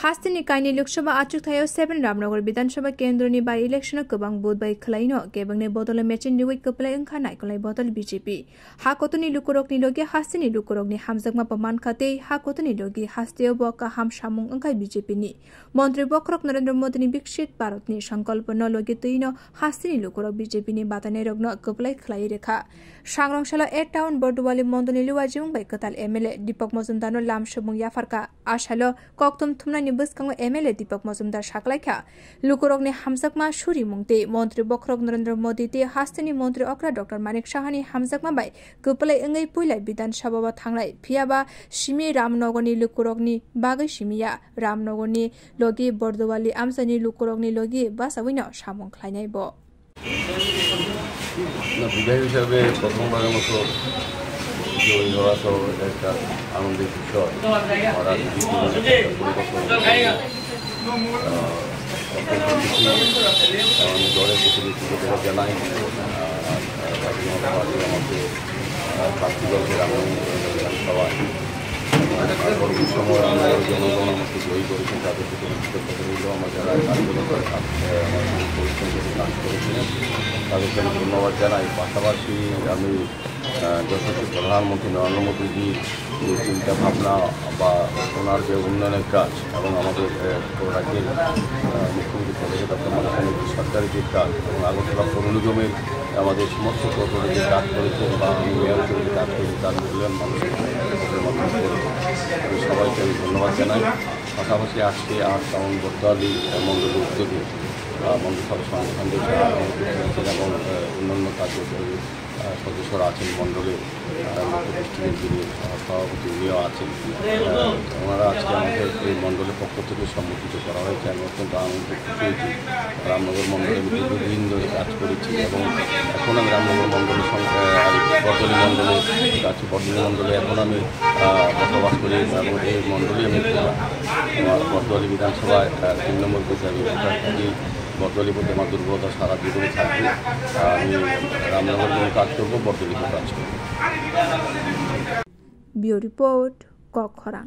हास्तिनी काइनी लोकसभा आचुक थायो 7 रामनगर विधानसभा केन्द्रनि by election गोबां बुधबार खलाइनो केबंगने बदल मेचिन रिवै कपलाय ओंखारनाय खलाय बदल बीजेपी हा कतनि लुकुरकनि लगे हास्तिनी लुकुरकनि हामजागमा प्रमाण खाते हा कतनि लगे हास्तियो बका हाम सामुं ओंखाय बीजेपी नि मन्त्री बक्रक नरेन्द्र मोदीनि विकसित भारतनि संकल्प न लगे तैनो हास्तिनी लुकुरक बीजेपी नि बाताने रग्न कपलाय खलाय रेखा सांग्रांशाला 8 टाउन बर्दुवाली मन्दनि लुवाजिं बाय कताल एमएलए दीपक मजुमदारनो लामसुमुं याफारका आशालो कक्तुम थुमनानि बसकांग एमएलए दीपक मजुमदार साकलायखा लुकुरकनि हामजागमा सुरि मुंते मन्त्री बक्रक नरेन्द्र मोदी ते हास्तिनी मन्त्री अक्रा डॉक्टर मानिक साहानि हामजागमा बाय कपलाय ओंगै पुइलाय विधानसभा थांनाय फियाबा सिमी रामनगरनि लुकुरकनि बागै सिमिया रामनगरनि लगे बर्दुवाली आमसानि लुकुरकनि लगे बासावैनो सामुं खलायनाय ब বিধায়ক হিসাবে প্রথমবারের মতো জয়ী হওয়া তো একটা আনন্দের বিষয়। আমি দলের প্রতি কৃতজ্ঞতা জানাই। আমাকে প্রার্থী দলকে বিধানসভায় পরবর্তী সময় আমাদের জনগণ আমাকে জয়ী করেছেন, তাদের প্রতি কৃতজ্ঞতা রইল। আমার যারা কার্যকর্তা আমার পরিশ্রম করে কাজ করেছিলেন তাদেরকে আমি ধন্যবাদ জানাই। পাশাপাশি আমি যশস্বী প্রধানমন্ত্রী নরেন্দ্র মোদীজি যে চিন্তা ভাবনা বা ওনার যে উন্নয়নের কাজ এবং আমাদের রাজ্যের মুখ্যমন্ত্রী প্রদেশে ডক্টর মাননীয় সরকারের যে কাজ এবং আগরতলা পৌর নিগমের আমাদের সমস্ত প্রকল্পে যে কাজ করেছেন বা মেয়র হিসেবে কাজ করেছেন তার মূল্যায়ন মানুষের মাধ্যমে আমি সবাইকে আমি ধন্যবাদ জানাই। পাশাপাশি আজকে 8 টাউন বর্দুয়ালি মণ্ডলের উদ্যোগে মন্ত্রিসভা সংগঠন এবং অন্যান্য কার্যকরী সদস্যরা আছেন মণ্ডলের যিনি সভাপতি উনিও আছেন। ওনারা আজকে আমাদের এই মণ্ডলের পক্ষ থেকে সম্মুখিত করা হয়েছে। আমি অত্যন্ত আনন্দিত হয়েছি। রামনগর মণ্ডলে আমি দীর্ঘদিন ধরে কাজ করেছি এবং এখন আমি রামনগর মণ্ডলের সঙ্গে বর্দুয়ালি মণ্ডলে আছি। বর্দুয়ালি মণ্ডলে এখন আমি বসবাস করি এবং এই মণ্ডলেই আমি আমার বর্দুয়ালি বিধানসভায় 3 নম্বর বুথে আমি থাকি। বর্দুয়ালি বলতে আমার দুর্বলতা সারা জীবনে থাকবে। আমি রামনগর নিয়ে কাজ করবো, বর্দুয়ালিতে কাজ করবো। Bureau report কখরা।